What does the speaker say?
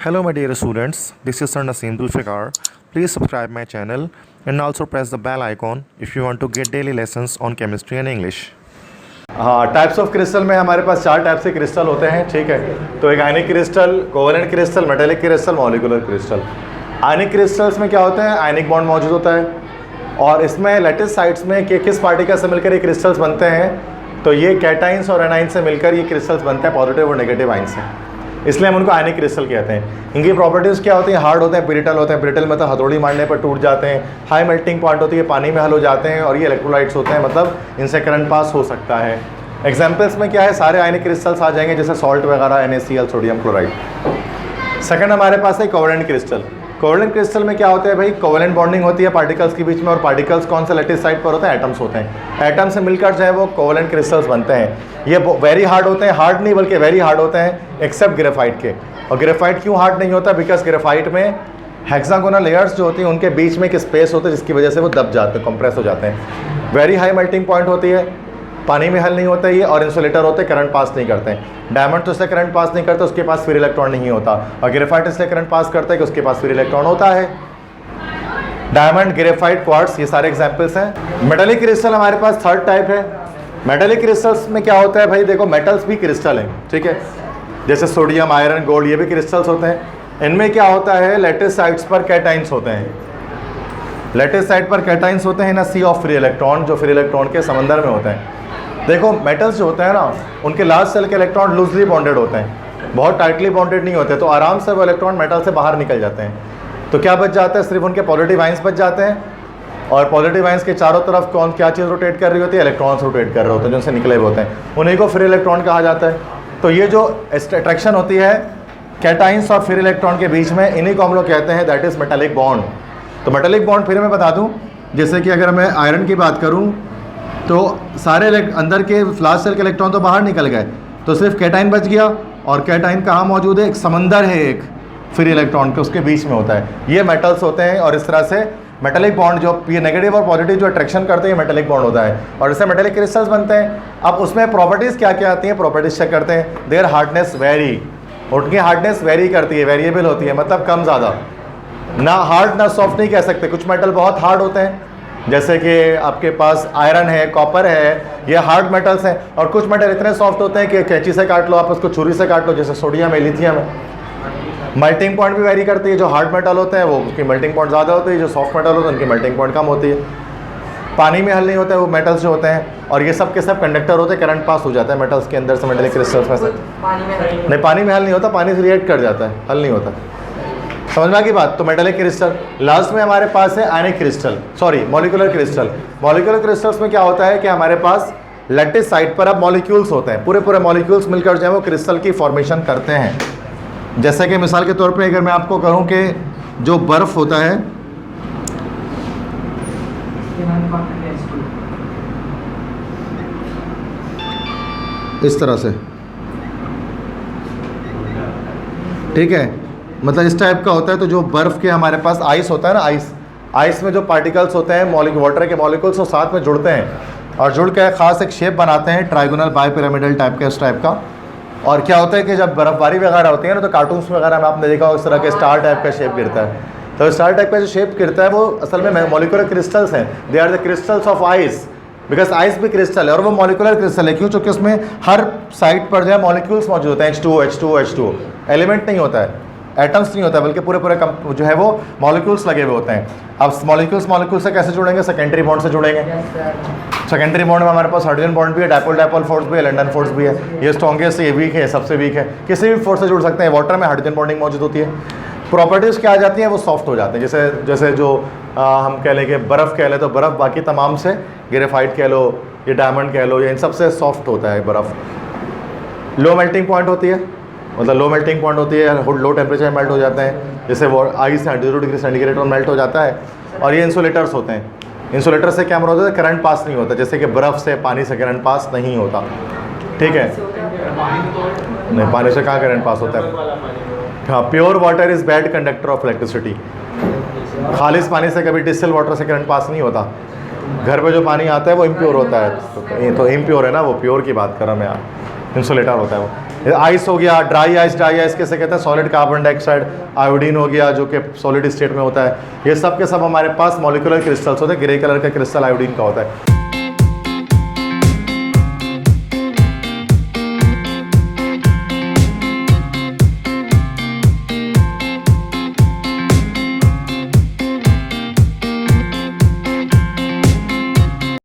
Hello my dear students, this is Sir Naseem Zulfikar. Please subscribe my channel and also press the bell icon if you want to get daily lessons on chemistry and English. हाँ, types of crystal में हमारे पास 4 type से crystal होते हैं, ठीक है। तो एक ionic crystal, covalent crystal, metallic crystal, molecular crystal. Ionic crystals में क्या होता है, आयनिक बॉन्ड मौजूद होता है और इसमें लैटिस साइट्स में किस पार्टिकल से मिलकर ये क्रिस्टल्स बनते हैं, तो ये कैटाइंस और एनाइंस से मिलकर ये क्रिस्टल्स बनते हैं, पॉजिटिव और नेगेटिव आयन से, इसलिए हम उनको आयनिक क्रिस्टल कहते हैं। इनकी प्रॉपर्टीज़ क्या होती हैं, हार्ड होते हैं, ब्रिटल होते हैं। ब्रिटल मतलब हथौड़ी मारने पर टूट जाते हैं। हाई मेल्टिंग पॉइंट होती है, पानी में हल हो जाते हैं और ये इलेक्ट्रोलाइट्स होते हैं, मतलब इनसे करंट पास हो सकता है। एग्जाम्पल्स में क्या है, सारे आयनिक क्रिस्टल्स आ जाएंगे जैसे सॉल्ट वगैरह, NaCl, सोडियम क्लोराइड। सेकंड हमारे पास है कोवेलेंट क्रिस्टल। कोवेलेंट क्रिस्टल में क्या होता है भाई, कोवेलेंट बॉन्डिंग होती है पार्टिकल्स के बीच में, और पार्टिकल्स कौन से लैटिस साइड पर होते हैं, एटम्स होते हैं। एटम से मिलकर जो है वो कोवेलेंट क्रिस्टल्स बनते हैं। ये वेरी हार्ड होते हैं, हार्ड नहीं बल्कि वेरी हार्ड होते हैं एक्सेप्ट ग्रेफाइट के। और ग्रेफाइट क्यों हार्ड नहीं होता, बिकॉज ग्रेफाइट में हेक्सागोनल लेयर्स जो होती हैं उनके बीच में एक स्पेस होता है जिसकी वजह से वो दब जाते हैं, कंप्रेस हो जाते हैं। वेरी हाई मेल्टिंग पॉइंट होती है, पानी में हल नहीं होता ये, और इंसुलेटर होते हैं, करंट पास नहीं करते हैं। डायमंड तो इसलिए करंट पास नहीं करता, उसके पास फ्री इलेक्ट्रॉन नहीं होता, और ग्रेफाइट इसलिए करंट पास करता है कि उसके पास फ्री इलेक्ट्रॉन होता है। डायमंड, ग्रेफाइट, क्वार्ट्ज, ये सारे एग्जाम्पल्स हैं। मेटेलिक क्रिस्टल हमारे पास थर्ड टाइप है। मेटेलिक क्रिस्टल्स में क्या होता है भाई, देखो मेटल्स भी क्रिस्टल हैं, ठीक है, जैसे सोडियम, आयरन, गोल्ड, ये भी क्रिस्टल्स होते हैं। इनमें क्या होता है, लैटिस साइड्स पर कैटाइंस होते हैं। लैटिस साइड पर कैटाइंस होते हैं ना, सी ऑफ फ्री इलेक्ट्रॉन, जो फ्री इलेक्ट्रॉन के समंदर में होते हैं। देखो मेटल्स जो होते हैं ना, उनके लास्ट सेल के इलेक्ट्रॉन लूजली बॉन्डेड होते हैं, बहुत टाइटली बॉन्डेड नहीं होते, तो आराम से वो इलेक्ट्रॉन मेटल से बाहर निकल जाते हैं। तो क्या बच जाता है, सिर्फ उनके पॉजिटिव आयंस बच जाते हैं, और पॉजिटिव आयंस के चारों तरफ कौन क्या चीज़ रोटेट कर रही होती है, इलेक्ट्रॉन्स रोटेट कर रहे होते हैं, जो उनसे निकले हुए होते हैं, उन्हीं को फ्री इलेक्ट्रॉन कहा जाता है। तो ये जो अट्रैक्शन होती है कैटाइंस और फ्री इलेक्ट्रॉन के बीच में, इन्हीं को हम लोग कहते हैं दैट इज़ मेटेलिक बॉन्ड। तो मेटेलिक बॉन्ड फिर मैं बता दूं, जैसे कि अगर मैं आयरन की बात करूं तो सारे अंदर के लास्ट सेल के इलेक्ट्रॉन तो बाहर निकल गए, तो सिर्फ कैटाइन बच गया, और कैटाइन कहाँ मौजूद है, एक समंदर है एक फ्री इलेक्ट्रॉन के, उसके बीच में होता है। ये मेटल्स होते हैं, और इस तरह से मेटेलिक बॉन्ड जो ये नेगेटिव और पॉजिटिव जो अट्रैक्शन करते हैं, मेटेलिक बॉन्ड होता है, और इससे मेटेलिक क्रिस्टल्स बनते हैं। अब उसमें प्रॉपर्टीज़ क्या क्या आती हैं, प्रॉपर्टीज चेक करते हैं। देयर हार्डनेस वेरी, उनकी हार्डनेस वेरी करती है, वेरिएबल होती है, मतलब कम ज़्यादा, ना हार्ड ना सॉफ्ट नहीं कह सकते। कुछ मेटल बहुत हार्ड होते हैं, जैसे कि आपके पास आयरन है, कॉपर है, ये हार्ड मेटल्स हैं, और कुछ मेटल इतने सॉफ्ट होते हैं कि कैंची से काट लो, आप उसको छुरी से काट लो, जैसे सोडियम है, लिथियम है। मेल्टिंग पॉइंट भी वेरी करती है, जो हार्ड मेटल होते हैं वो उसकी मेल्टिंग पॉइंट ज़्यादा होती है, जो सॉफ्ट मेटल होते हैं उनकी मेल्टिंग पॉइंट कम होती है। पानी में हल नहीं होता है वो मेटल्स जो होते हैं, और ये सब के सब कंडक्टर होते हैं, करंट पास हो जाता है मेटल्स के अंदर से, मेटेलिक क्रिस्टल्स में से। नहीं, पानी में हल नहीं होता, पानी से रिएक्ट कर जाता है, हल नहीं होता। समझ में आ गई बात। तो मेटेलिक क्रिस्टल। लास्ट में हमारे पास है ionic crystal, sorry molecular crystal. Molecular crystals में क्या होता है कि हमारे पास लैटिस साइड पर अब मॉलिक्यूल्स होते हैं, पूरे मॉलिक्यूल्स मिलकर जो है वो क्रिस्टल की फॉर्मेशन करते हैं। जैसे कि मिसाल के तौर पे अगर मैं आपको कहूँ कि जो बर्फ़ होता है, इस तरह से, ठीक है, मतलब इस टाइप का होता है। तो जो बर्फ़ के हमारे पास आइस होता है ना, आइस में जो पार्टिकल्स होते हैं, वाटर के मॉलिक्यूल्स, वो साथ में जुड़ते हैं, और जुड़ के ख़ास एक शेप बनाते हैं, ट्राइगोनल बाइपिरामिडल टाइप का, इस टाइप का। और क्या होता है कि जब बर्फ़बारी वगैरह होती है ना, तो कार्टून्स वगैरह में आपने देखा इस तरह के स्टार टाइप का शेप गिरता है। तो स्टार टाइप का जो शेप गिरता है वो असल में मॉलिक्यूलर क्रिस्टल्स हैं। They are the crystals of ice, because ice भी क्रिस्टल है, और वो मॉलिक्यूलर क्रिस्टल है। क्यों? क्योंकि उसमें हर साइड पर जो है मॉलिक्यूल्स मौजूद होते हैं, H2O, एलिमेंट नहीं होता है, एटम्स नहीं होता है, बल्कि पूरे जो है वो मॉलिक्यूल्स लगे हुए होते हैं। अब मॉलिक्यूल से कैसे जुड़ेंगे, सेकेंडरी बॉन्ड से जुड़ेंगे। सेकेंडरी बॉन्ड में हमारे पास हाइड्रोजन बॉन्ड भी है, डायपोल फोर्स भी है, लंडन फोर्स भी है। ये स्ट्रॉन्गेस्ट, ये वीक है, सबसे वीक है, किसी भी फोर्स से जुड़ सकते हैं। वाटर में हाइड्रोजन बॉन्डिंग मौजूद होती है। प्रॉपर्टीज़ क्या आ जाती हैं, वो सॉफ्ट हो जाते हैं। जैसे जो हम कह लें कि बर्फ़ कह लें, तो बर्फ़ बाकी तमाम से, ग्रेफाइट कह लो, ये डायमंड कह लो, ये इन सबसे सॉफ्ट होता है बर्फ़। लो मेल्टिंग पॉइंट होती है, मतलब लो मेल्टिंग पॉइंट होती है, लो टेम्परेचर में मेल्ट हो जाते हैं, जैसे वो आइस 0 डिग्री सेंटीग्रेड पर मेल्ट हो जाता है। और ये इंसुलेटर्स होते हैं। इंसुलेटर से क्या होता है, करंट पास नहीं होता, जैसे कि बर्फ़ से, पानी से करंट पास नहीं होता, ठीक है। नहीं, पानी से कहाँ करंट पास होता है। हाँ, pure water is bad conductor of electricity. खालिश पानी से कभी डिस्टिल वाटर से करंट पास नहीं होता। घर पे जो पानी आता है वो इम्प्योर होता है, तो इम्प्योर है ना, वो प्योर की बात कर रहा मैं, इंसुलेटर होता है वो। आइस हो गया, ड्राई आइस कैसे कहते हैं, सॉलिड कार्बन डाइऑक्साइड, आयोडीन हो गया जो कि सॉलिड स्टेट में होता है, ये सब के सब हमारे पास मॉलिक्यूलर क्रिस्टल्स होते हैं, ग्रे कलर का क्रिस्टल आयोडीन का होता है।